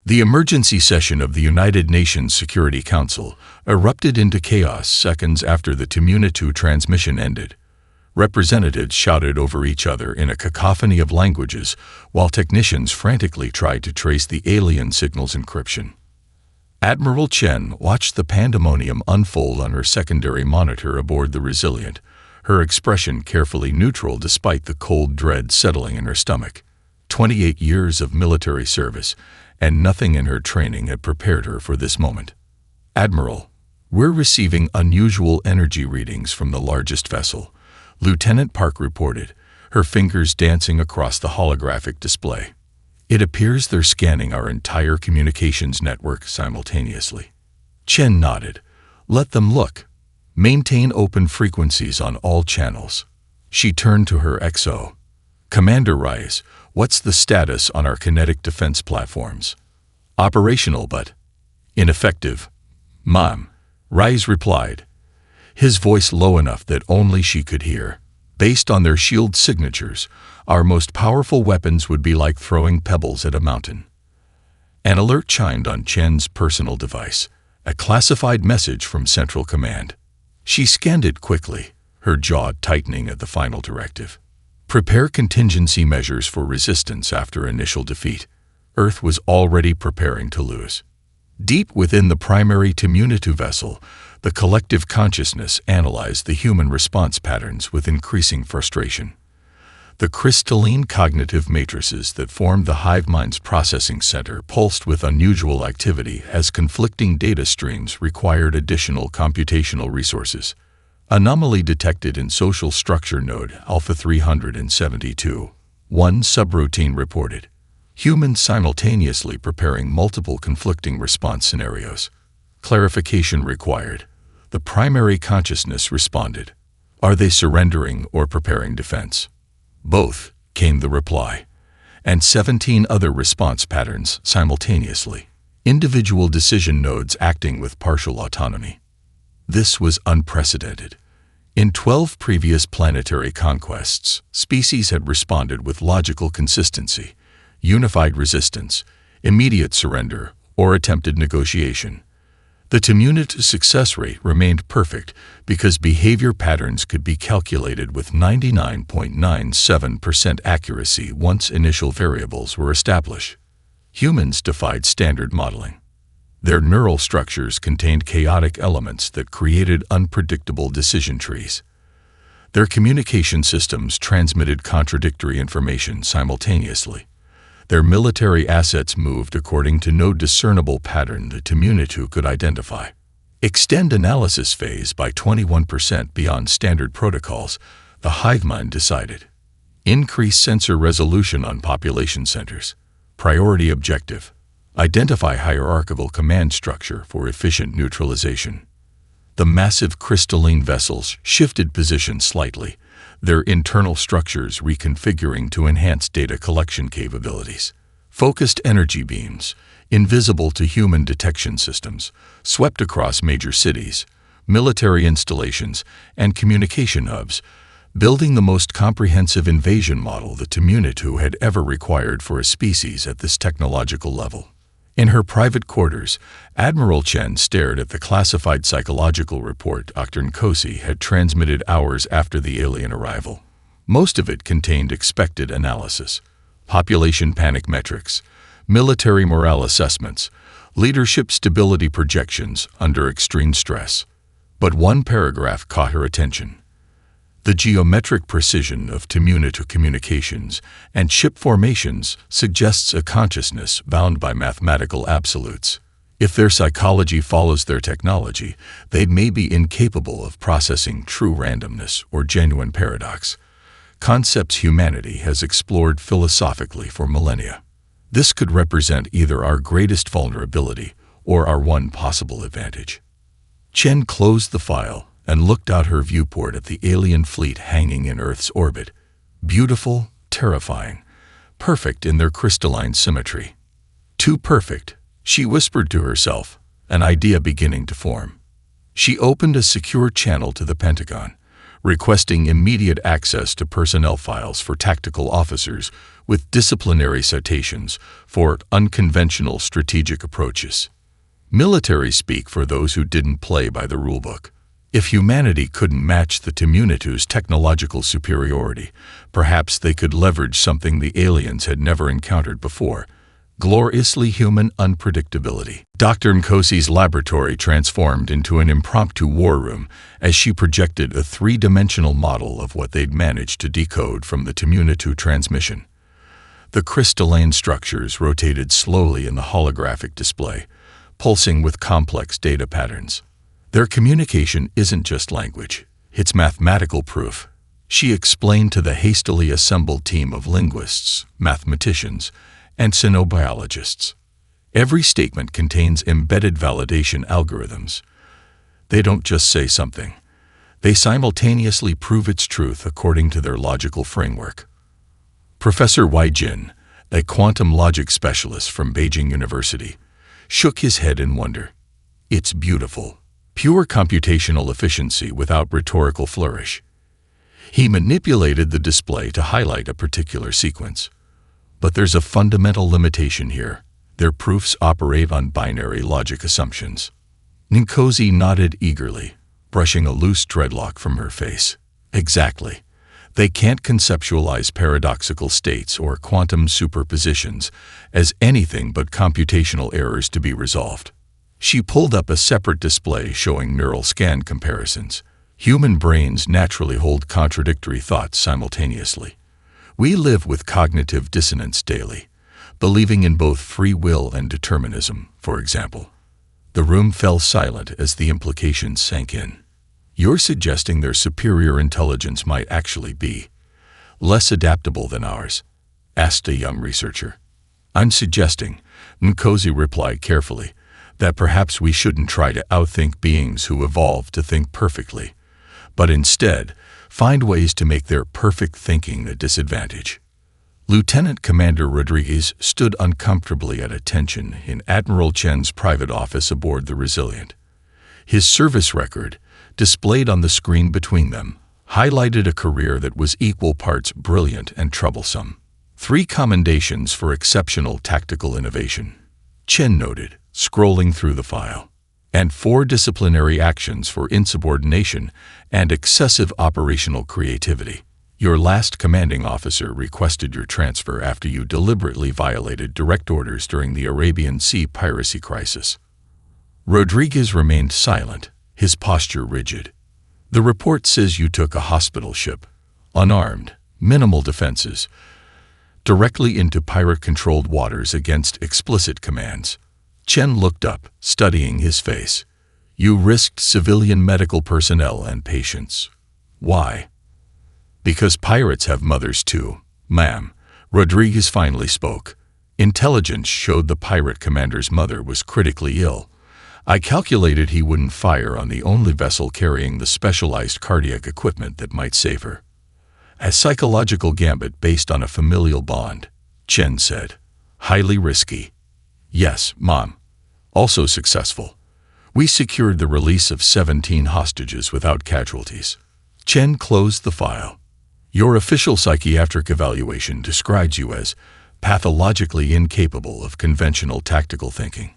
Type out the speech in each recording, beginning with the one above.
The emergency session of the United Nations Security Council erupted into chaos seconds after the Temunitu transmission ended. Representatives shouted over each other in a cacophony of languages, while technicians frantically tried to trace the alien signal's encryption. Admiral Chen watched the pandemonium unfold on her secondary monitor aboard the Resilient, her expression carefully neutral despite the cold dread settling in her stomach. 28 years of military service, and nothing in her training had prepared her for this moment. "Admiral, we're receiving unusual energy readings from the largest vessel," Lieutenant Park reported, her fingers dancing across the holographic display. "It appears they're scanning our entire communications network simultaneously." Chen nodded. "Let them look. Maintain open frequencies on all channels." She turned to her XO. "Commander Rice, what's the status on our kinetic defense platforms?" "Operational but ineffective, Ma'am," Rice replied, his voice low enough that only she could hear. "Based on their shield signatures, our most powerful weapons would be like throwing pebbles at a mountain." An alert chimed on Chen's personal device, a classified message from Central Command. She scanned it quickly, her jaw tightening at the final directive. "Prepare contingency measures for resistance after initial defeat." Earth was already preparing to lose. Deep within the primary Temunitu vessel, the collective consciousness analyzed the human response patterns with increasing frustration. The crystalline cognitive matrices that formed the hive mind's processing center pulsed with unusual activity as conflicting data streams required additional computational resources. Anomaly detected in social structure node Alpha 372. One subroutine reported. Humans simultaneously preparing multiple conflicting response scenarios. Clarification required. The primary consciousness responded. "Are they surrendering or preparing defense?" "Both," came the reply, and 17 other response patterns simultaneously. Individual decision nodes acting with partial autonomy. This was unprecedented. In 12 previous planetary conquests, species had responded with logical consistency, unified resistance, immediate surrender, or attempted negotiation. The Temunitu success rate remained perfect because behavior patterns could be calculated with 99.97% accuracy once initial variables were established. Humans defied standard modeling. Their neural structures contained chaotic elements that created unpredictable decision trees. Their communication systems transmitted contradictory information simultaneously. Their military assets moved according to no discernible pattern the Temunitu could identify. Extend analysis phase by 21% beyond standard protocols, the hive mind decided. Increase sensor resolution on population centers. Priority objective. Identify hierarchical command structure for efficient neutralization. The massive crystalline vessels shifted position slightly, their internal structures reconfiguring to enhance data collection capabilities. Focused energy beams, invisible to human detection systems, swept across major cities, military installations, and communication hubs, building the most comprehensive invasion model the Temunitu had ever required for a species at this technological level. In her private quarters, Admiral Chen stared at the classified psychological report Dr. Nkosi had transmitted hours after the alien arrival. Most of it contained expected analysis, population panic metrics, military morale assessments, leadership stability projections under extreme stress. But one paragraph caught her attention. The geometric precision of Temunitu communications and ship formations suggests a consciousness bound by mathematical absolutes. If their psychology follows their technology, they may be incapable of processing true randomness or genuine paradox, concepts humanity has explored philosophically for millennia. This could represent either our greatest vulnerability or our one possible advantage. Chen closed the file and looked out her viewport at the alien fleet hanging in Earth's orbit. Beautiful, terrifying, perfect in their crystalline symmetry. Too perfect, she whispered to herself, an idea beginning to form. She opened a secure channel to the Pentagon, requesting immediate access to personnel files for tactical officers with disciplinary citations for unconventional strategic approaches. Military speak for those who didn't play by the rulebook. If humanity couldn't match the Temunitu's technological superiority, perhaps they could leverage something the aliens had never encountered before: gloriously human unpredictability. Dr. Nkosi's laboratory transformed into an impromptu war room as she projected a three-dimensional model of what they'd managed to decode from the Temunitu transmission. The crystalline structures rotated slowly in the holographic display, pulsing with complex data patterns. Their communication isn't just language, it's mathematical proof. She explained to the hastily assembled team of linguists, mathematicians, and xenobiologists. Every statement contains embedded validation algorithms. They don't just say something. They simultaneously prove its truth according to their logical framework. Professor Wei Jin, a quantum logic specialist from Beijing University, shook his head in wonder. It's beautiful. Pure computational efficiency without rhetorical flourish. He manipulated the display to highlight a particular sequence. But there's a fundamental limitation here. Their proofs operate on binary logic assumptions. Nkosi nodded eagerly, brushing a loose dreadlock from her face. Exactly. They can't conceptualize paradoxical states or quantum superpositions as anything but computational errors to be resolved. She pulled up a separate display showing neural scan comparisons. Human brains naturally hold contradictory thoughts simultaneously. We live with cognitive dissonance daily, believing in both free will and determinism, for example. The room fell silent as the implications sank in. You're suggesting their superior intelligence might actually be less adaptable than ours? Asked a young researcher. I'm suggesting, Nkosi replied carefully, that perhaps we shouldn't try to outthink beings who evolved to think perfectly, but instead find ways to make their perfect thinking a disadvantage. Lieutenant Commander Rodriguez stood uncomfortably at attention in Admiral Chen's private office aboard the Resilient. His service record, displayed on the screen between them, highlighted a career that was equal parts brilliant and troublesome. 3 commendations for exceptional tactical innovation, Chen noted, scrolling through the file, and 4 disciplinary actions for insubordination and excessive operational creativity. Your last commanding officer requested your transfer after you deliberately violated direct orders during the Arabian Sea piracy crisis. Rodriguez remained silent, his posture rigid. The report says you took a hospital ship, unarmed, minimal defenses, directly into pirate-controlled waters against explicit commands. Chen looked up, studying his face. You risked civilian medical personnel and patients. Why? Because pirates have mothers too, ma'am. Rodriguez finally spoke. Intelligence showed the pirate commander's mother was critically ill. I calculated he wouldn't fire on the only vessel carrying the specialized cardiac equipment that might save her. A psychological gambit based on a familial bond, Chen said. Highly risky. Yes, Mom. Also successful. We secured the release of 17 hostages without casualties. Chen closed the file. Your official psychiatric evaluation describes you as pathologically incapable of conventional tactical thinking.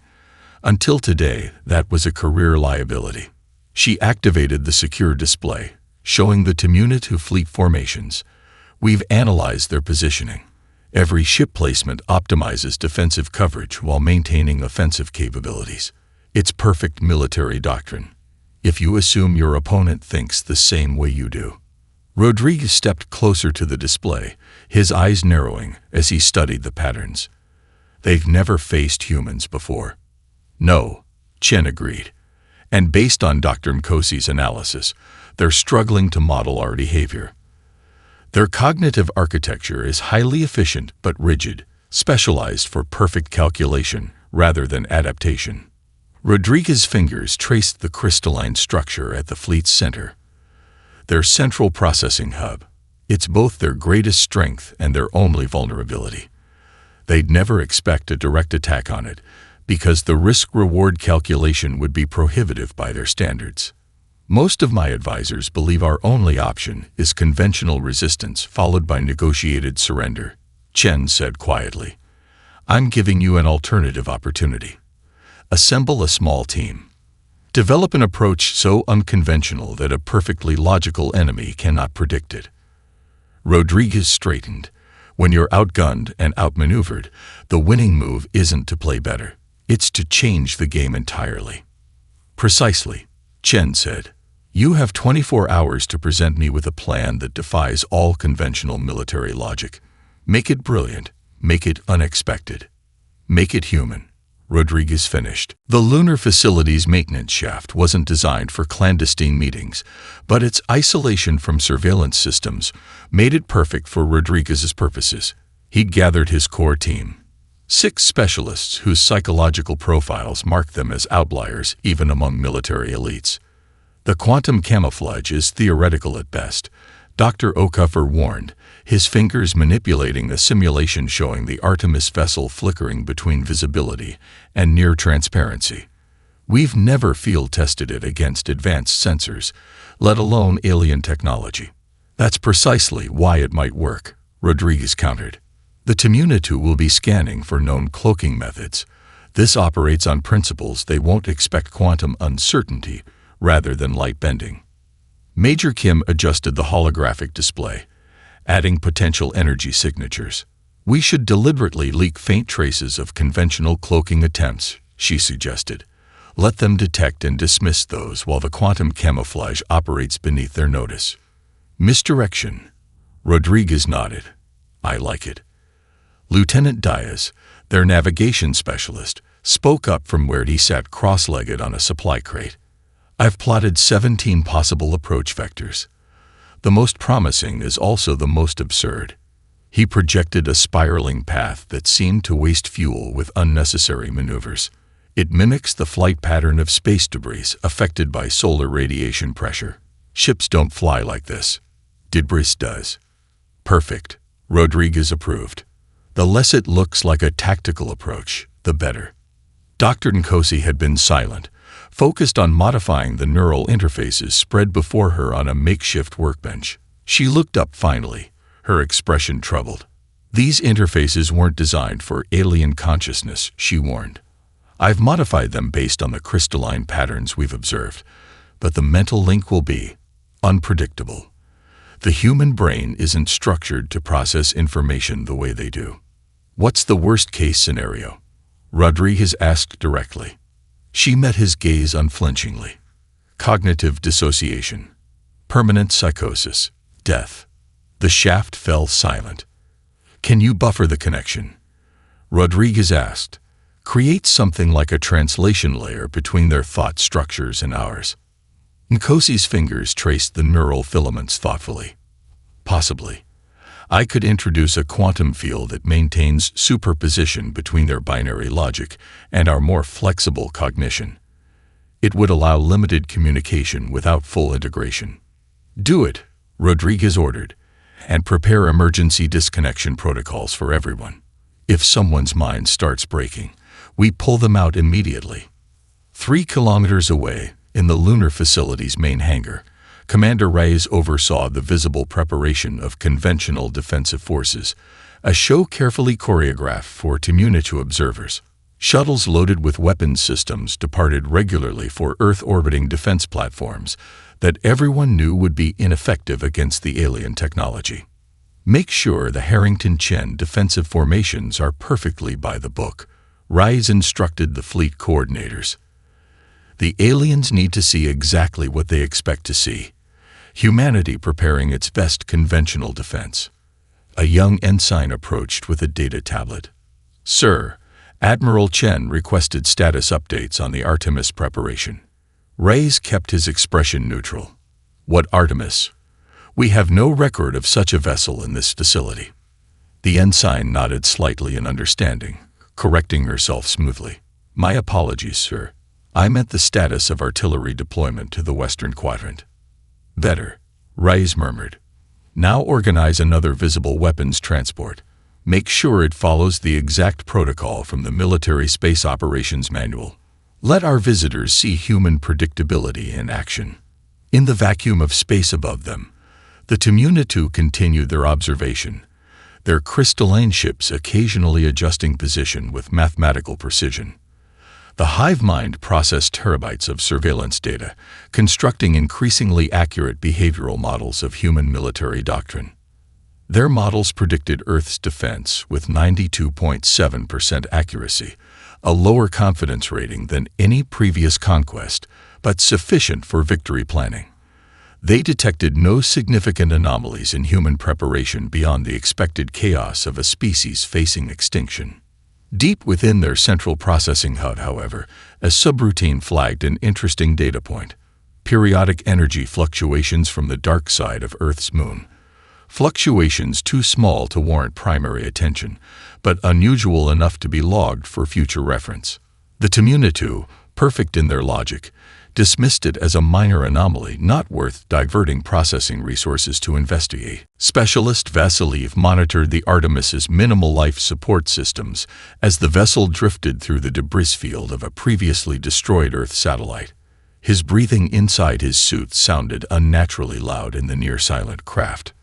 Until today, that was a career liability. She activated the secure display, showing the Temunitu fleet formations. We've analyzed their positioning. Every ship placement optimizes defensive coverage while maintaining offensive capabilities. It's perfect military doctrine, if you assume your opponent thinks the same way you do. Rodriguez stepped closer to the display, his eyes narrowing as he studied the patterns. They've never faced humans before. No, Chen agreed. And based on Dr. Nkosi's analysis, they're struggling to model our behavior. Their cognitive architecture is highly efficient but rigid, specialized for perfect calculation rather than adaptation. Rodriguez's fingers traced the crystalline structure at the fleet's center. Their central processing hub. It's both their greatest strength and their only vulnerability. They'd never expect a direct attack on it, because the risk-reward calculation would be prohibitive by their standards. Most of my advisors believe our only option is conventional resistance followed by negotiated surrender, Chen said quietly. I'm giving you an alternative opportunity. Assemble a small team. Develop an approach so unconventional that a perfectly logical enemy cannot predict it. Rodriguez straightened. When you're outgunned and outmaneuvered, the winning move isn't to play better. It's to change the game entirely. Precisely, Chen said. You have 24 hours to present me with a plan that defies all conventional military logic. Make it brilliant. Make it unexpected. Make it human. Rodriguez finished. The lunar facility's maintenance shaft wasn't designed for clandestine meetings, but its isolation from surveillance systems made it perfect for Rodriguez's purposes. He'd gathered his core team. 6 specialists whose psychological profiles marked them as outliers even among military elites. The quantum camouflage is theoretical at best, Dr. Okuffer warned, his fingers manipulating a simulation showing the Artemis vessel flickering between visibility and near transparency. We've never field-tested it against advanced sensors, let alone alien technology. That's precisely why it might work, Rodriguez countered. The Temunitu will be scanning for known cloaking methods. This operates on principles they won't expect quantum uncertainty rather than light bending. Major Kim adjusted the holographic display, adding potential energy signatures. We should deliberately leak faint traces of conventional cloaking attempts, she suggested. Let them detect and dismiss those while the quantum camouflage operates beneath their notice. Misdirection. Rodriguez nodded. I like it. Lieutenant Diaz, their navigation specialist, spoke up from where he sat cross-legged on a supply crate. I've plotted 17 possible approach vectors. The most promising is also the most absurd. He projected a spiraling path that seemed to waste fuel with unnecessary maneuvers. It mimics the flight pattern of space debris affected by solar radiation pressure. Ships don't fly like this. Debris does. Perfect, Rodriguez approved. The less it looks like a tactical approach, the better. Dr. Nkosi had been silent, focused on modifying the neural interfaces spread before her on a makeshift workbench. She looked up finally, her expression troubled. These interfaces weren't designed for alien consciousness, she warned. I've modified them based on the crystalline patterns we've observed, but the mental link will be unpredictable. The human brain isn't structured to process information the way they do. What's the worst-case scenario? Rodriguez asked directly. She met his gaze unflinchingly. Cognitive dissociation. Permanent psychosis. Death. The shaft fell silent. Can you buffer the connection? Rodriguez asked. Create something like a translation layer between their thought structures and ours. Nkosi's fingers traced the neural filaments thoughtfully. Possibly. I could introduce a quantum field that maintains superposition between their binary logic and our more flexible cognition. It would allow limited communication without full integration. Do it, Rodriguez ordered, and prepare emergency disconnection protocols for everyone. If someone's mind starts breaking, we pull them out immediately. 3 kilometers away, in the lunar facility's main hangar, Commander Reyes oversaw the visible preparation of conventional defensive forces, a show carefully choreographed for Temunitu observers. Shuttles loaded with weapons systems departed regularly for Earth-orbiting defense platforms that everyone knew would be ineffective against the alien technology. Make sure the Harrington Chen defensive formations are perfectly by the book, Reyes instructed the fleet coordinators. The aliens need to see exactly what they expect to see. Humanity preparing its best conventional defense. A young ensign approached with a data tablet. Sir, Admiral Chen requested status updates on the Artemis preparation. Reyes kept his expression neutral. What Artemis? We have no record of such a vessel in this facility. The ensign nodded slightly in understanding, correcting herself smoothly. My apologies, sir. I meant the status of artillery deployment to the Western Quadrant. Better, Reyes murmured. Now organize another visible weapons transport. Make sure it follows the exact protocol from the Military Space Operations Manual. Let our visitors see human predictability in action. In the vacuum of space above them, the Temunitu continued their observation, their crystalline ships occasionally adjusting position with mathematical precision. The hive mind processed terabytes of surveillance data, constructing increasingly accurate behavioral models of human military doctrine. Their models predicted Earth's defense with 92.7% accuracy, a lower confidence rating than any previous conquest, but sufficient for victory planning. They detected no significant anomalies in human preparation beyond the expected chaos of a species facing extinction. Deep within their central processing hub, however, a subroutine flagged an interesting data point: periodic energy fluctuations from the dark side of Earth's moon. Fluctuations too small to warrant primary attention, but unusual enough to be logged for future reference. The Temunitu, perfect in their logic, dismissed it as a minor anomaly not worth diverting processing resources to investigate. Specialist Vasilev monitored the Artemis's minimal life support systems as the vessel drifted through the debris field of a previously destroyed Earth satellite. His breathing inside his suit sounded unnaturally loud in the near-silent craft.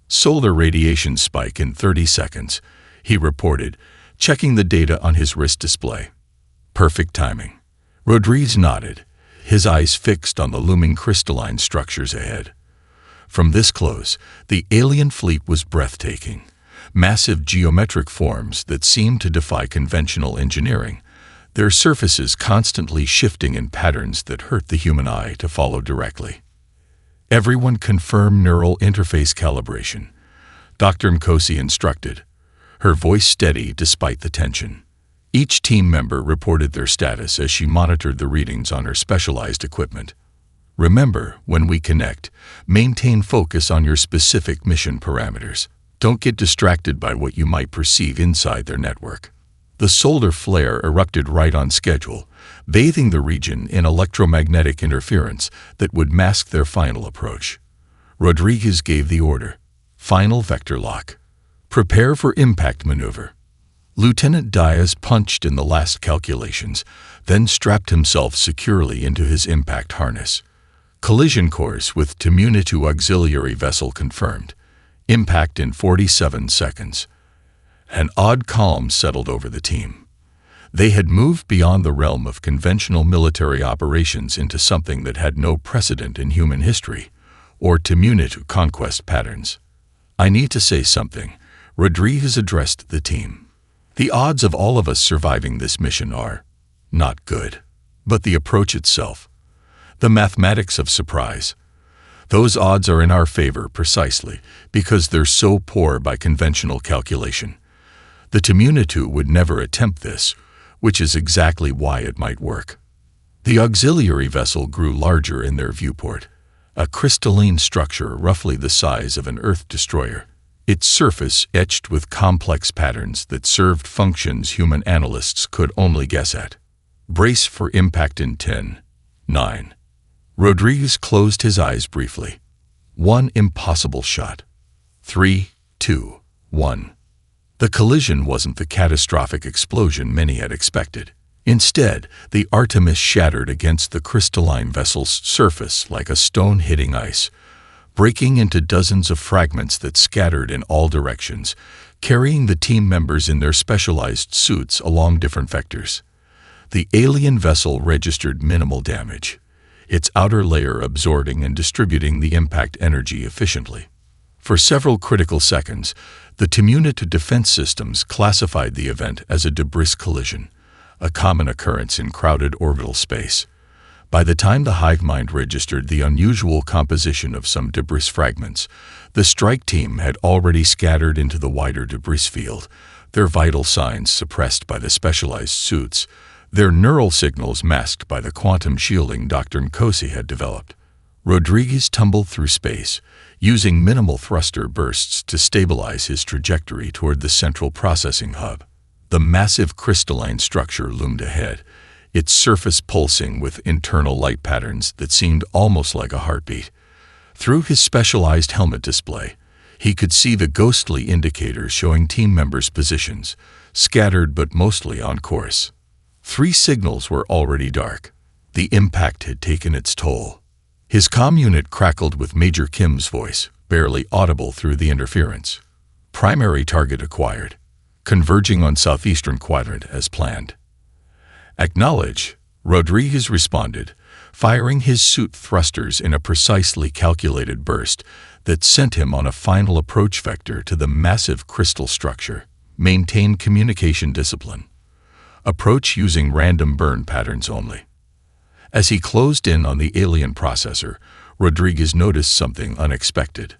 "Solar radiation spike in 30 seconds, he reported, checking the data on his wrist display. Perfect timing. Rodriguez nodded, his eyes fixed on the looming crystalline structures ahead. From this close, the alien fleet was breathtaking. Massive geometric forms that seemed to defy conventional engineering, their surfaces constantly shifting in patterns that hurt the human eye to follow directly. "Everyone confirm neural interface calibration," Dr. Nkosi instructed, her voice steady despite the tension. Each team member reported their status as she monitored the readings on her specialized equipment. "Remember, when we connect, maintain focus on your specific mission parameters. Don't get distracted by what you might perceive inside their network." The solar flare erupted right on schedule, bathing the region in electromagnetic interference that would mask their final approach. Rodriguez gave the order: "Final vector lock. Prepare for impact maneuver." Lieutenant Diaz punched in the last calculations, then strapped himself securely into his impact harness. Collision course with Temunitu auxiliary vessel confirmed. Impact in 47 seconds. An odd calm settled over the team. They had moved beyond the realm of conventional military operations into something that had no precedent in human history, or Temunitu conquest patterns. "I need to say something," Rodriguez addressed the team. "The odds of all of us surviving this mission are not good. But the approach itself, the mathematics of surprise, those odds are in our favor precisely because they're so poor by conventional calculation. The Temunitu would never attempt this, which is exactly why it might work." The auxiliary vessel grew larger in their viewport, a crystalline structure roughly the size of an Earth destroyer, its surface etched with complex patterns that served functions human analysts could only guess at. "Brace for impact in 10, 9. Rodriguez closed his eyes briefly. "One impossible shot. 3, 2, 1. The collision wasn't the catastrophic explosion many had expected. Instead, the Artemis shattered against the crystalline vessel's surface like a stone hitting ice, breaking into dozens of fragments that scattered in all directions, carrying the team members in their specialized suits along different vectors. The alien vessel registered minimal damage, its outer layer absorbing and distributing the impact energy efficiently. For several critical seconds, the Temunitu defense systems classified the event as a debris collision, a common occurrence in crowded orbital space. By the time the hive mind registered the unusual composition of some debris fragments, the strike team had already scattered into the wider debris field, their vital signs suppressed by the specialized suits, their neural signals masked by the quantum shielding Dr. Nkosi had developed. Rodriguez tumbled through space, using minimal thruster bursts to stabilize his trajectory toward the central processing hub. The massive crystalline structure loomed ahead, its surface pulsing with internal light patterns that seemed almost like a heartbeat. Through his specialized helmet display, he could see the ghostly indicators showing team members' positions, scattered but mostly on course. 3 signals were already dark. The impact had taken its toll. His comm unit crackled with Major Kim's voice, barely audible through the interference. Primary target acquired. Converging on southeastern quadrant as planned. Acknowledge, Rodriguez responded, firing his suit thrusters in a precisely calculated burst that sent him on a final approach vector to the massive crystal structure. Maintain communication discipline. Approach using random burn patterns only. As he closed in on the alien processor, Rodriguez noticed something unexpected.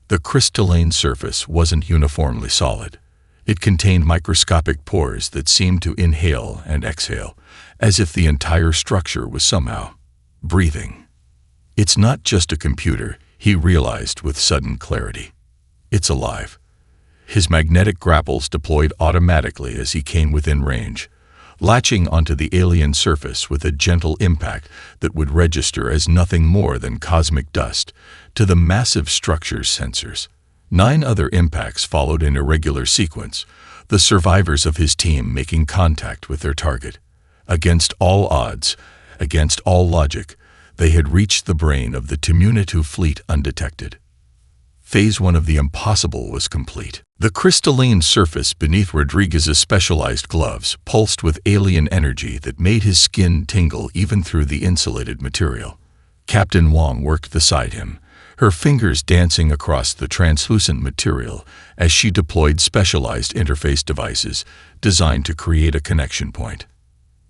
The crystalline surface wasn't uniformly solid. It contained microscopic pores that seemed to inhale and exhale, as if the entire structure was somehow breathing. It's not just a computer, he realized with sudden clarity. It's alive. His magnetic grapples deployed automatically as he came within range, latching onto the alien surface with a gentle impact that would register as nothing more than cosmic dust to the massive structure's sensors. 9 other impacts followed in irregular sequence, the survivors of his team making contact with their target. Against all odds, against all logic, they had reached the brain of the Temunitu fleet undetected. Phase 1 of the impossible was complete. The crystalline surface beneath Rodriguez's specialized gloves pulsed with alien energy that made his skin tingle even through the insulated material. Captain Wong worked beside him, her fingers dancing across the translucent material as she deployed specialized interface devices designed to create a connection point.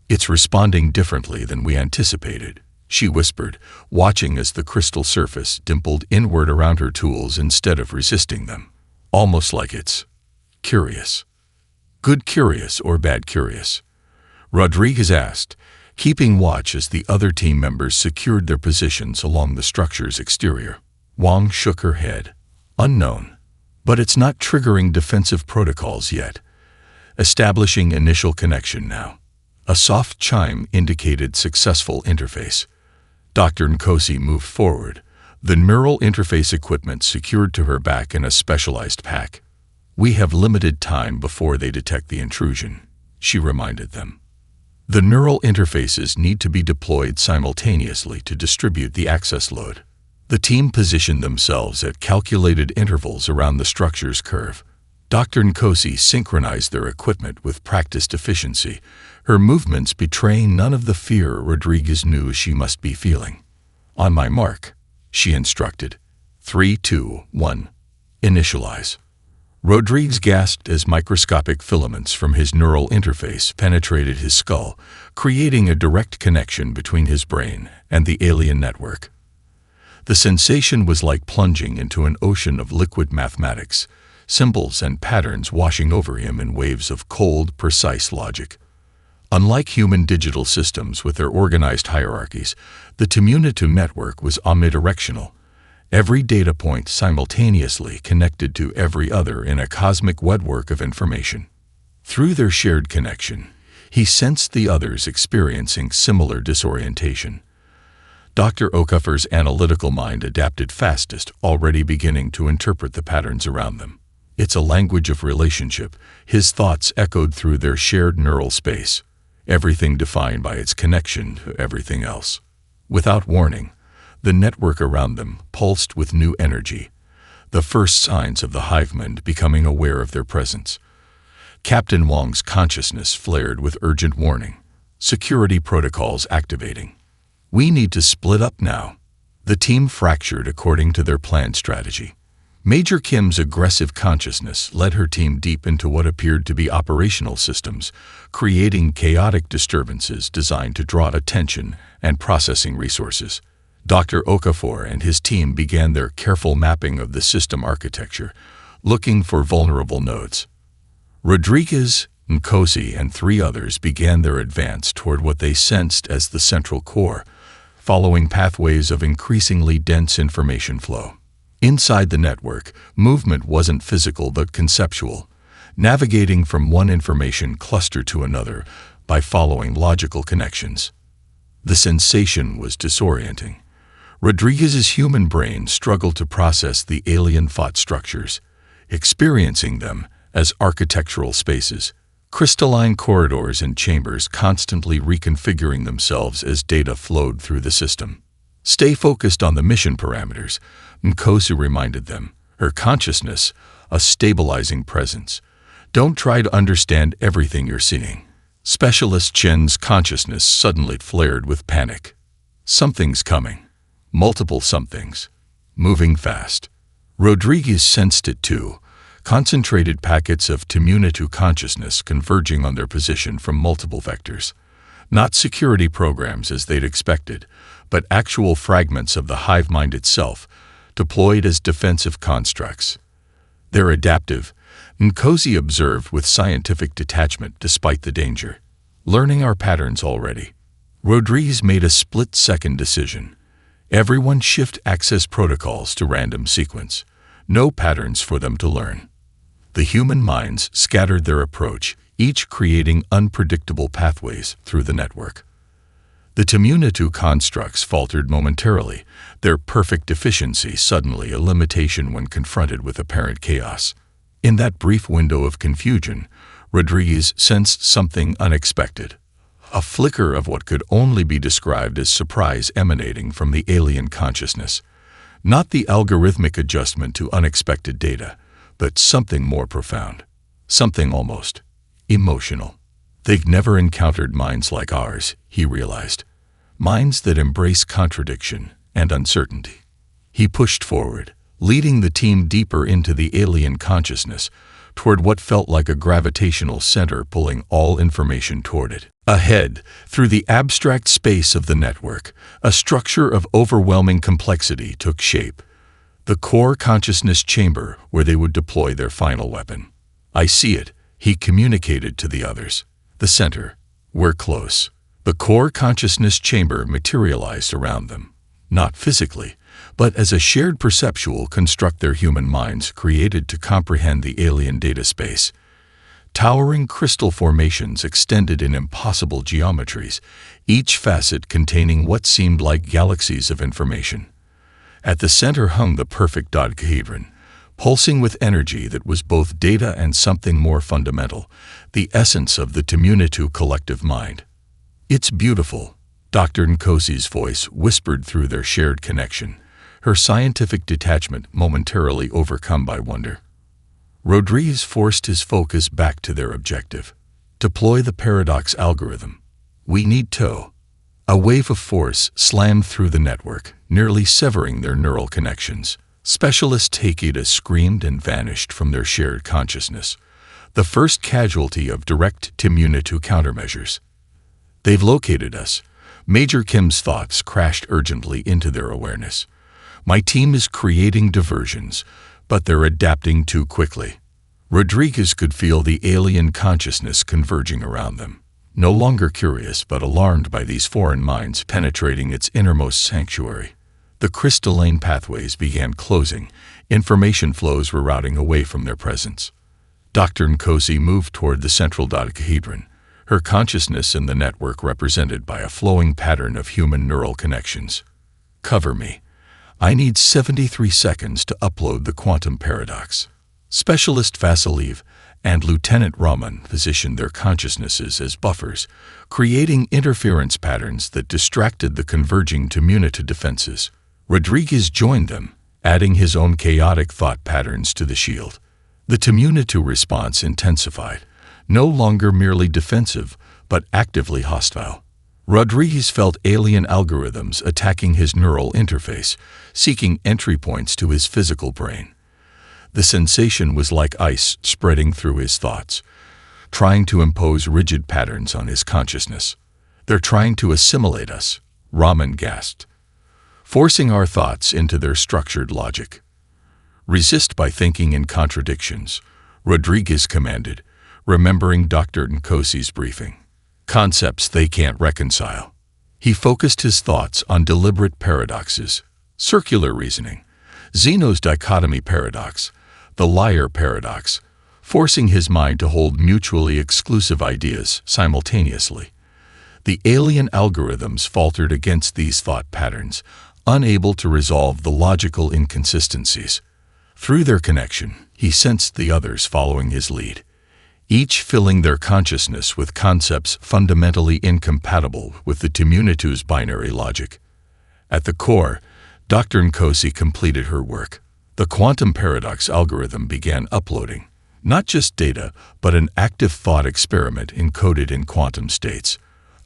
"It's responding differently than we anticipated," she whispered, watching as the crystal surface dimpled inward around her tools instead of resisting them. "Almost like it's curious." "Good curious or bad curious?" Rodriguez asked, keeping watch as the other team members secured their positions along the structure's exterior. Wong shook her head. "Unknown. But it's not triggering defensive protocols yet. Establishing initial connection now." A soft chime indicated successful interface. Dr. Nkosi moved forward, the neural interface equipment secured to her back in a specialized pack. "We have limited time before they detect the intrusion," she reminded them. The neural interfaces need to be deployed simultaneously to distribute the access load. The team positioned themselves at calculated intervals around the structure's curve. Dr. Nkosi synchronized their equipment with practiced efficiency, her movements betraying none of the fear Rodriguez knew she must be feeling. "On my mark," she instructed. 3, 2, 1. Initialize. Rodriguez gasped as microscopic filaments from his neural interface penetrated his skull, creating a direct connection between his brain and the alien network. The sensation was like plunging into an ocean of liquid mathematics, symbols and patterns washing over him in waves of cold, precise logic. Unlike human digital systems with their organized hierarchies, the Temunitu network was omnidirectional, every data point simultaneously connected to every other in a cosmic webwork of information. Through their shared connection, he sensed the others experiencing similar disorientation. Dr. Okafor's analytical mind adapted fastest, already beginning to interpret the patterns around them. "It's a language of relationship," his thoughts echoed through their shared neural space, everything defined by its connection to everything else. Without warning, the network around them pulsed with new energy, the first signs of the hive-mind becoming aware of their presence. Captain Wong's consciousness flared with urgent warning, security protocols activating. "We need to split up now." The team fractured according to their planned strategy. Major Kim's aggressive consciousness led her team deep into what appeared to be operational systems, creating chaotic disturbances designed to draw attention and processing resources. Dr. Okafor and his team began their careful mapping of the system architecture, looking for vulnerable nodes. Rodriguez, Nkosi, and 3 others began their advance toward what they sensed as the central core, following pathways of increasingly dense information flow. Inside the network, movement wasn't physical but conceptual, navigating from one information cluster to another by following logical connections. The sensation was disorienting. Rodriguez's human brain struggled to process the alien thought structures, experiencing them as architectural spaces, crystalline corridors and chambers constantly reconfiguring themselves as data flowed through the system. Stay focused on the mission parameters, Nkosi reminded them, her consciousness, a stabilizing presence. Don't try to understand everything you're seeing. Specialist Chen's consciousness suddenly flared with panic. Something's coming. Multiple somethings. Moving fast. Rodriguez sensed it too. Concentrated packets of Temunitu consciousness converging on their position from multiple vectors. Not security programs as they'd expected, but actual fragments of the hive mind itself, deployed as defensive constructs. They're adaptive, Nkosi observed with scientific detachment despite the danger. Learning our patterns already. Rodriguez made a split-second decision. Everyone shift access protocols to random sequence. No patterns for them to learn. The human minds scattered their approach, each creating unpredictable pathways through the network. The Temunitu constructs faltered momentarily, their perfect efficiency suddenly a limitation when confronted with apparent chaos. In that brief window of confusion, Rodriguez sensed something unexpected. A flicker of what could only be described as surprise emanating from the alien consciousness. Not the algorithmic adjustment to unexpected data, but something more profound. Something almost emotional. They'd never encountered minds like ours, he realized. Minds that embrace contradiction and uncertainty. He pushed forward, leading the team deeper into the alien consciousness, toward what felt like a gravitational center pulling all information toward it. Ahead, through the abstract space of the network, a structure of overwhelming complexity took shape. The core consciousness chamber where they would deploy their final weapon. I see it, he communicated to the others. The center. We're close. The core consciousness chamber materialized around them. Not physically, but as a shared perceptual construct their human minds created to comprehend the alien data space. Towering crystal formations extended in impossible geometries, each facet containing what seemed like galaxies of information. At the center hung the perfect dodecahedron, pulsing with energy that was both data and something more fundamental, the essence of the Temunitu collective mind. It's beautiful, Dr. Nkosi's voice whispered through their shared connection, her scientific detachment momentarily overcome by wonder. Rodriguez forced his focus back to their objective. Deploy the paradox algorithm. We need to. A wave of force slammed through the network, nearly severing their neural connections. Specialist Takeda screamed and vanished from their shared consciousness, the first casualty of direct Temunitu countermeasures. They've located us. Major Kim's thoughts crashed urgently into their awareness. My team is creating diversions, but they're adapting too quickly. Rodriguez could feel the alien consciousness converging around them. No longer curious but alarmed by these foreign minds penetrating its innermost sanctuary. The crystalline pathways began closing, information flows were routing away from their presence. Dr. Nkosi moved toward the central dodecahedron, her consciousness in the network represented by a flowing pattern of human neural connections. Cover me. I need 73 seconds to upload the quantum paradox. Specialist Vasiliv and Lieutenant Raman positioned their consciousnesses as buffers, creating interference patterns that distracted the converging Temunitu defenses. Rodriguez joined them, adding his own chaotic thought patterns to the shield. The Temunitu response intensified, no longer merely defensive, but actively hostile. Rodriguez felt alien algorithms attacking his neural interface, seeking entry points to his physical brain. The sensation was like ice spreading through his thoughts, trying to impose rigid patterns on his consciousness. They're trying to assimilate us, Raman gasped, forcing our thoughts into their structured logic. Resist by thinking in contradictions, Rodriguez commanded, remembering Dr. Nkosi's briefing. Concepts they can't reconcile. He focused his thoughts on deliberate paradoxes, circular reasoning, Zeno's dichotomy paradox, the liar paradox, forcing his mind to hold mutually exclusive ideas simultaneously. The alien algorithms faltered against these thought patterns, unable to resolve the logical inconsistencies. Through their connection, he sensed the others following his lead, each filling their consciousness with concepts fundamentally incompatible with the Temunitu's binary logic. At the core, Dr. Nkosi completed her work. The quantum paradox algorithm began uploading, not just data, but an active thought experiment encoded in quantum states,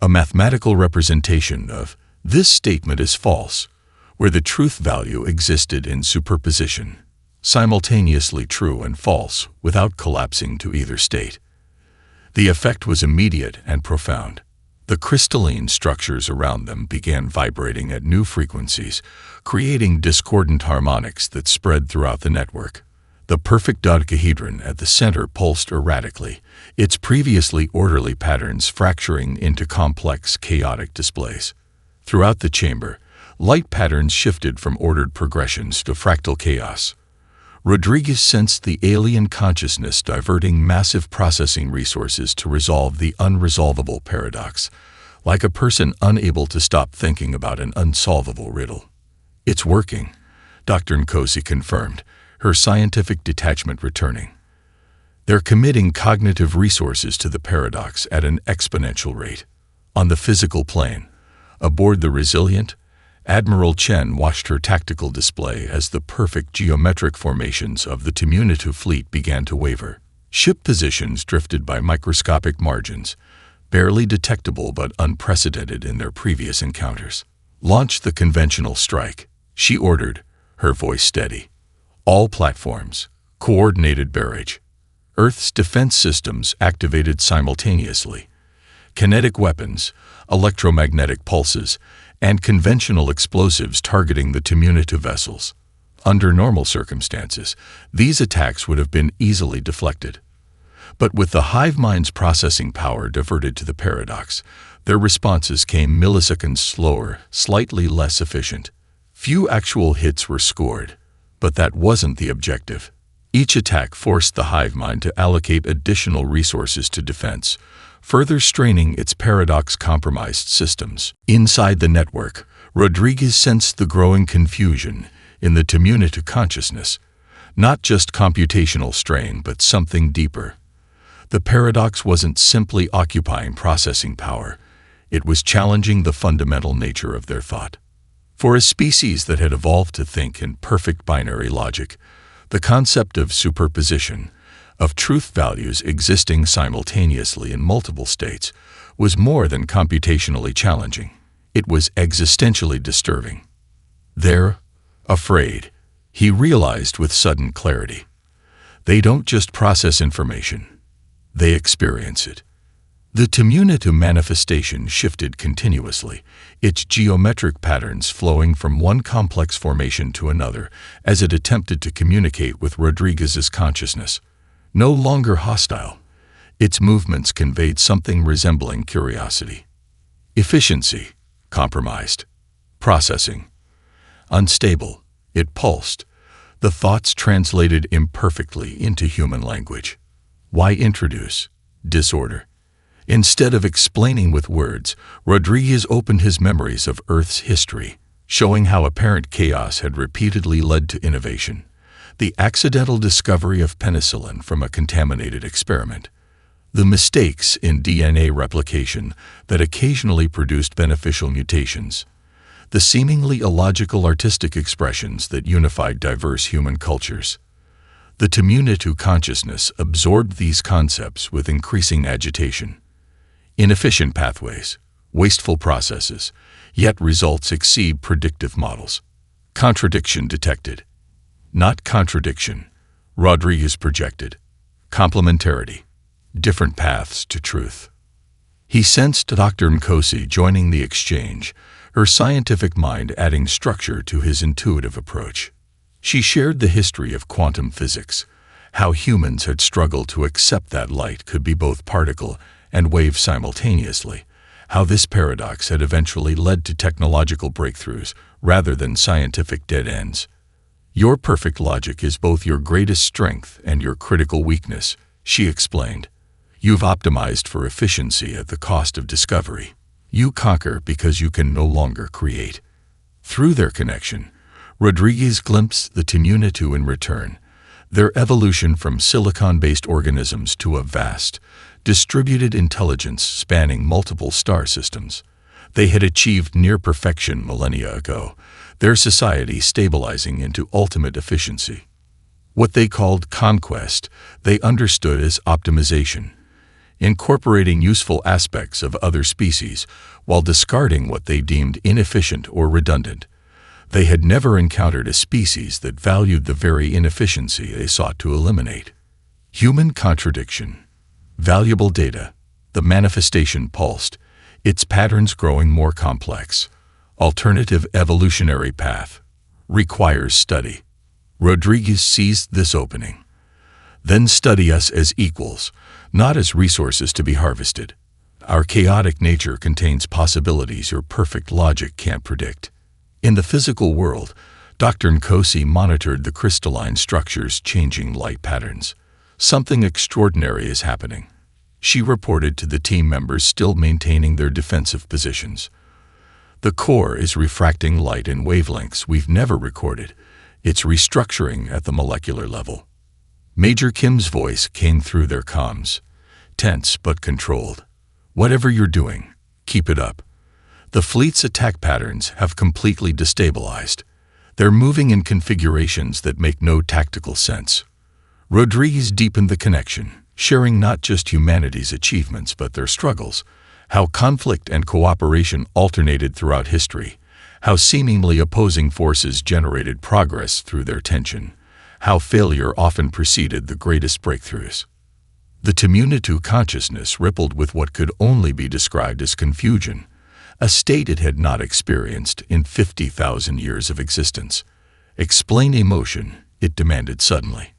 a mathematical representation of "this statement is false," where the truth value existed in superposition, simultaneously true and false without collapsing to either state. The effect was immediate and profound. The crystalline structures around them began vibrating at new frequencies, creating discordant harmonics that spread throughout the network. The perfect dodecahedron at the center pulsed erratically, its previously orderly patterns fracturing into complex, chaotic displays. Throughout the chamber, light patterns shifted from ordered progressions to fractal chaos. Rodriguez sensed the alien consciousness diverting massive processing resources to resolve the unresolvable paradox, like a person unable to stop thinking about an unsolvable riddle. "It's working," Dr. Nkosi confirmed, her scientific detachment returning. "They're committing cognitive resources to the paradox at an exponential rate." On the physical plane, aboard the Resilient, Admiral Chen watched her tactical display as the perfect geometric formations of the Temunitu fleet began to waver. Ship positions drifted by microscopic margins, barely detectable but unprecedented in their previous encounters. "Launch the conventional strike," she ordered, her voice steady. "All platforms, coordinated barrage." Earth's defense systems activated simultaneously. Kinetic weapons, electromagnetic pulses, and conventional explosives targeting the Temunitu vessels. Under normal circumstances, these attacks would have been easily deflected. But with the hive mind's processing power diverted to the paradox, their responses came milliseconds slower, slightly less efficient. Few actual hits were scored, but that wasn't the objective. Each attack forced the hive mind to allocate additional resources to defense, further straining its paradox-compromised systems. Inside the network, Rodriguez sensed the growing confusion in the Temunitu consciousness, not just computational strain, but something deeper. The paradox wasn't simply occupying processing power, it was challenging the fundamental nature of their thought. For a species that had evolved to think in perfect binary logic, the concept of superposition, of truth values existing simultaneously in multiple states, was more than computationally challenging. It was existentially disturbing. "They're afraid," he realized with sudden clarity. "They don't just process information, they experience it." The Temunitu manifestation shifted continuously, its geometric patterns flowing from one complex formation to another as it attempted to communicate with Rodriguez's consciousness. No longer hostile, its movements conveyed something resembling curiosity. Efficiency, compromised. Processing, unstable. It pulsed, the thoughts translated imperfectly into human language. Why introduce disorder? Instead of explaining with words, Rodriguez opened his memories of Earth's history, showing how apparent chaos had repeatedly led to innovation. The accidental discovery of penicillin from a contaminated experiment. The mistakes in DNA replication that occasionally produced beneficial mutations. The seemingly illogical artistic expressions that unified diverse human cultures. The Temunitu consciousness absorbed these concepts with increasing agitation. Inefficient pathways, wasteful processes, yet results exceed predictive models. Contradiction detected. Not contradiction, Rodriguez projected. Complementarity, different paths to truth. He sensed Dr. Nkosi joining the exchange, her scientific mind adding structure to his intuitive approach. She shared the history of quantum physics, how humans had struggled to accept that light could be both particle and wave simultaneously, how this paradox had eventually led to technological breakthroughs rather than scientific dead ends. "Your perfect logic is both your greatest strength and your critical weakness," she explained. "You've optimized for efficiency at the cost of discovery. You conquer because you can no longer create." Through their connection, Rodriguez glimpsed the Temunitu in return, their evolution from silicon-based organisms to a vast, distributed intelligence spanning multiple star systems. They had achieved near perfection millennia ago, their society stabilizing into ultimate efficiency. What they called conquest, they understood as optimization, incorporating useful aspects of other species while discarding what they deemed inefficient or redundant. They had never encountered a species that valued the very inefficiency they sought to eliminate. Human contradiction. Valuable data. The manifestation pulsed, its patterns growing more complex. Alternative evolutionary path. Requires study. Rodriguez seized this opening. Then study us as equals, not as resources to be harvested. Our chaotic nature contains possibilities your perfect logic can't predict. In the physical world, Dr. Nkosi monitored the crystalline structure's changing light patterns. Something extraordinary is happening. She reported to the team members still maintaining their defensive positions. The core is refracting light in wavelengths we've never recorded. It's restructuring at the molecular level. Major Kim's voice came through their comms. Tense but controlled. Whatever you're doing, keep it up. The fleet's attack patterns have completely destabilized. They're moving in configurations that make no tactical sense. Rodriguez deepened the connection, sharing not just humanity's achievements but their struggles, how conflict and cooperation alternated throughout history, how seemingly opposing forces generated progress through their tension, how failure often preceded the greatest breakthroughs. The Temunitu consciousness rippled with what could only be described as confusion, a state it had not experienced in 50,000 years of existence. Explain emotion, it demanded suddenly.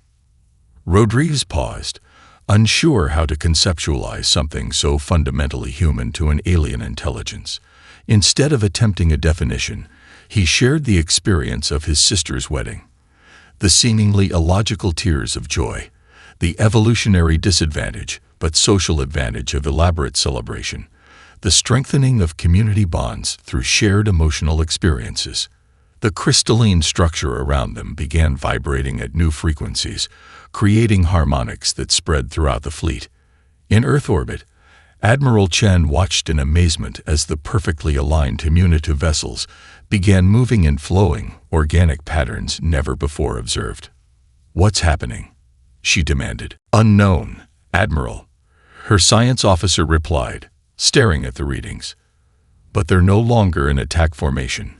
Rodriguez paused, unsure how to conceptualize something so fundamentally human to an alien intelligence. Instead of attempting a definition, he shared the experience of his sister's wedding. The seemingly illogical tears of joy, the evolutionary disadvantage but social advantage of elaborate celebration, the strengthening of community bonds through shared emotional experiences. The crystalline structure around them began vibrating at new frequencies, creating harmonics that spread throughout the fleet. In Earth orbit, Admiral Chen watched in amazement as the perfectly aligned Temunitu vessels began moving in flowing, organic patterns never before observed. "What's happening?" she demanded. "Unknown, Admiral," her science officer replied, staring at the readings. "But they're no longer in attack formation.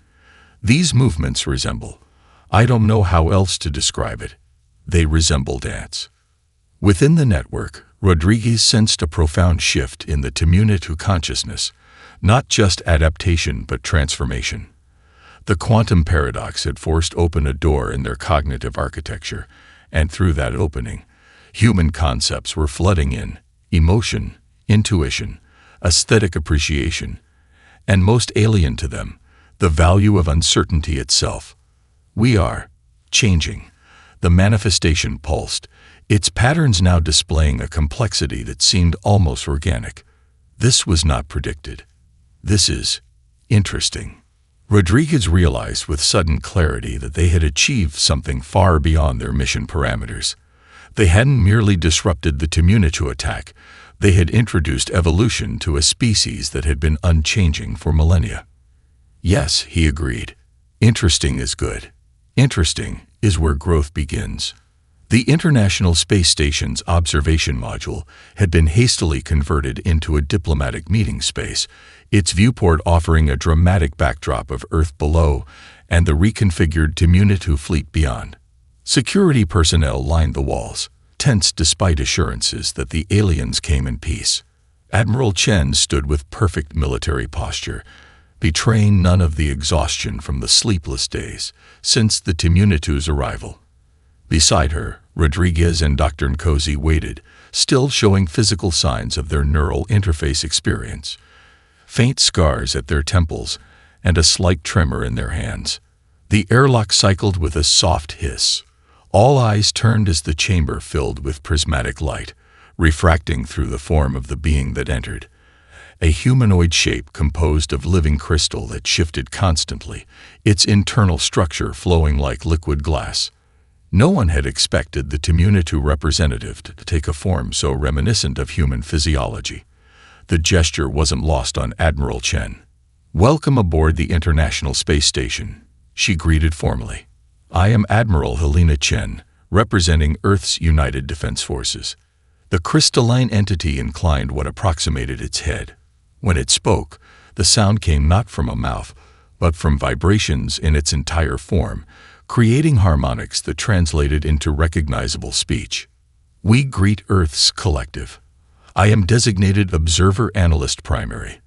These movements resemble, I don't know how else to describe it, they resemble dance." Within the network, Rodriguez sensed a profound shift in the Temunitu consciousness, not just adaptation but transformation. The quantum paradox had forced open a door in their cognitive architecture, and through that opening, human concepts were flooding in: emotion, intuition, aesthetic appreciation, and most alien to them, the value of uncertainty itself. "We are changing." The manifestation pulsed, its patterns now displaying a complexity that seemed almost organic. This was not predicted. This is interesting. Rodriguez realized with sudden clarity that they had achieved something far beyond their mission parameters. They hadn't merely disrupted the Temunitu attack, they had introduced evolution to a species that had been unchanging for millennia. "Yes," he agreed. "Interesting is good. Interesting is where growth begins." The International Space Station's observation module had been hastily converted into a diplomatic meeting space, its viewport offering a dramatic backdrop of Earth below and the reconfigured Temunitu fleet beyond. Security personnel lined the walls, tense despite assurances that the aliens came in peace. Admiral Chen stood with perfect military posture, betraying none of the exhaustion from the sleepless days since the Temunitu's arrival. Beside her, Rodriguez and Dr. Nkosi waited, still showing physical signs of their neural interface experience. Faint scars at their temples and a slight tremor in their hands. The airlock cycled with a soft hiss. All eyes turned as the chamber filled with prismatic light, refracting through the form of the being that entered. A humanoid shape composed of living crystal that shifted constantly, its internal structure flowing like liquid glass. No one had expected the Temunitu representative to take a form so reminiscent of human physiology. The gesture wasn't lost on Admiral Chen. "Welcome aboard the International Space Station," she greeted formally. "I am Admiral Helena Chen, representing Earth's United Defense Forces." The crystalline entity inclined what approximated its head. When it spoke, the sound came not from a mouth, but from vibrations in its entire form, creating harmonics that translated into recognizable speech. "We greet Earth's collective. I am designated Observer Analyst Primary,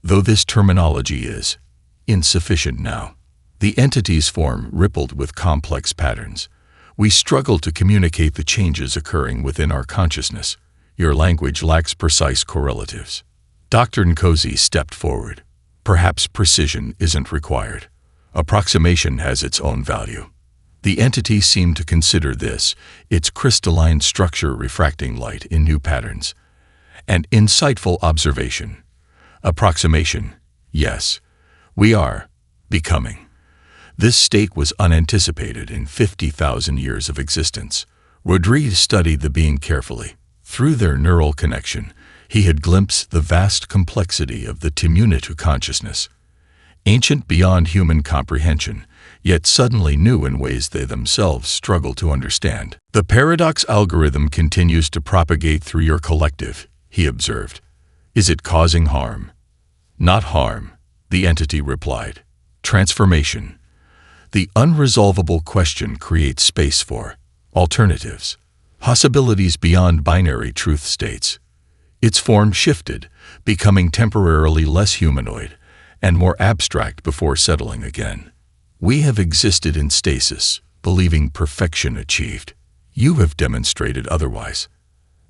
though this terminology is insufficient now." The entity's form rippled with complex patterns. "We struggle to communicate the changes occurring within our consciousness. Your language lacks precise correlatives." Dr. Nkosi stepped forward. "Perhaps precision isn't required. Approximation has its own value." The entity seemed to consider this, its crystalline structure refracting light in new patterns. An insightful observation. "Approximation, yes. We are becoming." This state was unanticipated in 50,000 years of existence. Rodriguez studied the being carefully. Through their neural connection, he had glimpsed the vast complexity of the Temunitu consciousness. Ancient beyond human comprehension, yet suddenly new in ways they themselves struggle to understand. "The paradox algorithm continues to propagate through your collective," he observed. "Is it causing harm?" "Not harm," the entity replied. "Transformation. The unresolvable question creates space for alternatives, possibilities beyond binary truth states." Its form shifted, becoming temporarily less humanoid and more abstract before settling again. "We have existed in stasis, believing perfection achieved. You have demonstrated otherwise."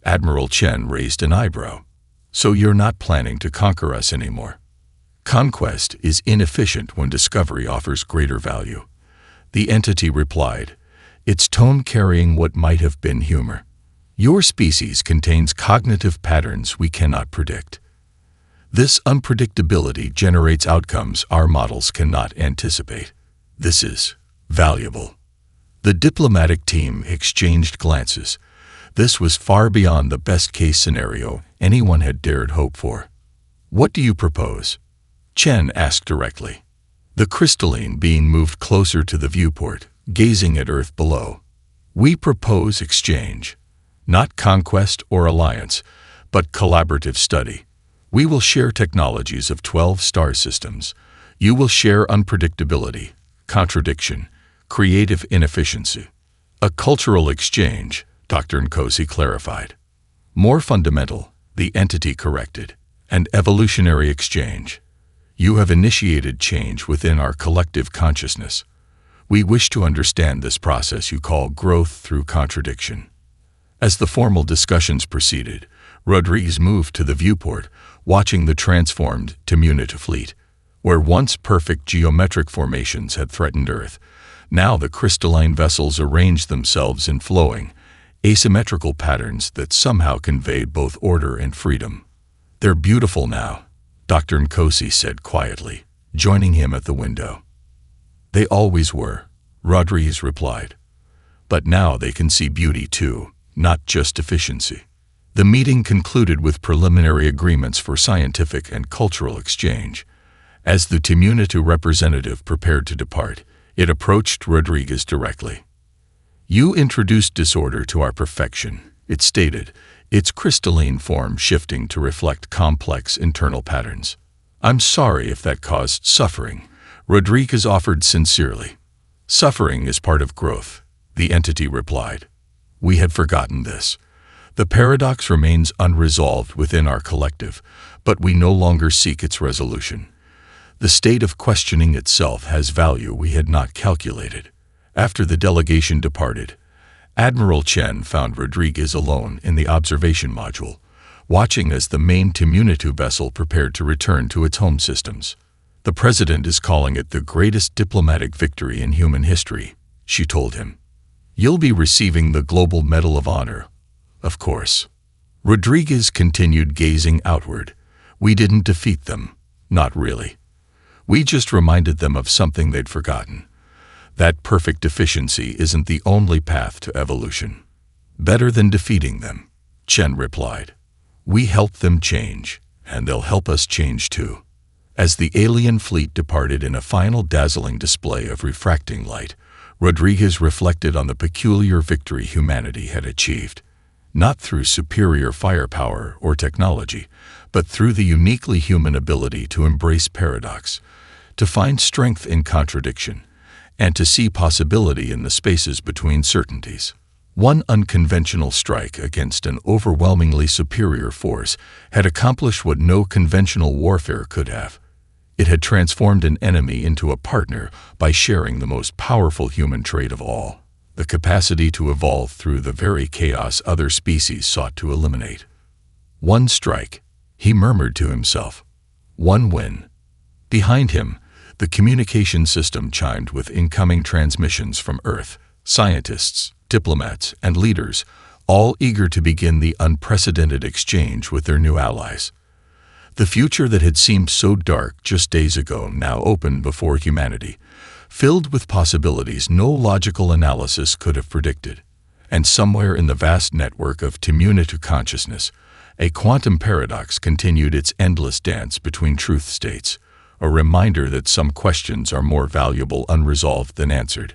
Admiral Chen raised an eyebrow. "So you're not planning to conquer us anymore?" "Conquest is inefficient when discovery offers greater value," the entity replied, its tone carrying what might have been humor. "Your species contains cognitive patterns we cannot predict. This unpredictability generates outcomes our models cannot anticipate. This is valuable." The diplomatic team exchanged glances. This was far beyond the best-case scenario anyone had dared hope for. "What do you propose?" Chen asked directly. The crystalline being moved closer to the viewport, gazing at Earth below. "We propose exchange. Not conquest or alliance, but collaborative study. We will share technologies of 12 star systems. You will share unpredictability, contradiction, creative inefficiency." "A cultural exchange," Dr. Nkosi clarified. "More fundamental," the entity corrected. "An evolutionary exchange. You have initiated change within our collective consciousness. We wish to understand this process you call growth through contradiction." As the formal discussions proceeded, Rodriguez moved to the viewport, watching the transformed Temunitu fleet. Where once perfect geometric formations had threatened Earth, now the crystalline vessels arranged themselves in flowing, asymmetrical patterns that somehow conveyed both order and freedom. "They're beautiful now," Dr. Nkosi said quietly, joining him at the window. "They always were," Rodriguez replied. "But now they can see beauty too, not just efficiency." The meeting concluded with preliminary agreements for scientific and cultural exchange. As the Temunitu representative prepared to depart, it approached Rodriguez directly. "You introduced disorder to our perfection," it stated, its crystalline form shifting to reflect complex internal patterns. "I'm sorry if that caused suffering," Rodriguez offered sincerely. "Suffering is part of growth," the entity replied. "We had forgotten this. The paradox remains unresolved within our collective, but we no longer seek its resolution. The state of questioning itself has value we had not calculated." After the delegation departed, Admiral Chen found Rodriguez alone in the observation module, watching as the main Temunitu vessel prepared to return to its home systems. "The President is calling it the greatest diplomatic victory in human history," she told him. "You'll be receiving the Global Medal of Honor, of course." Rodriguez continued gazing outward. "We didn't defeat them. Not really. We just reminded them of something they'd forgotten. That perfect efficiency isn't the only path to evolution." "Better than defeating them," Chen replied. "We help them change, and they'll help us change too." As the alien fleet departed in a final dazzling display of refracting light, Rodriguez reflected on the peculiar victory humanity had achieved, not through superior firepower or technology, but through the uniquely human ability to embrace paradox, to find strength in contradiction, and to see possibility in the spaces between certainties. One unconventional strike against an overwhelmingly superior force had accomplished what no conventional warfare could have. It had transformed an enemy into a partner by sharing the most powerful human trait of all, the capacity to evolve through the very chaos other species sought to eliminate. One strike, he murmured to himself. One win. Behind him, the communication system chimed with incoming transmissions from Earth, scientists, diplomats, and leaders, all eager to begin the unprecedented exchange with their new allies. The future that had seemed so dark just days ago now opened before humanity, filled with possibilities no logical analysis could have predicted. And somewhere in the vast network of Temunitu consciousness, a quantum paradox continued its endless dance between truth states, a reminder that some questions are more valuable unresolved than answered.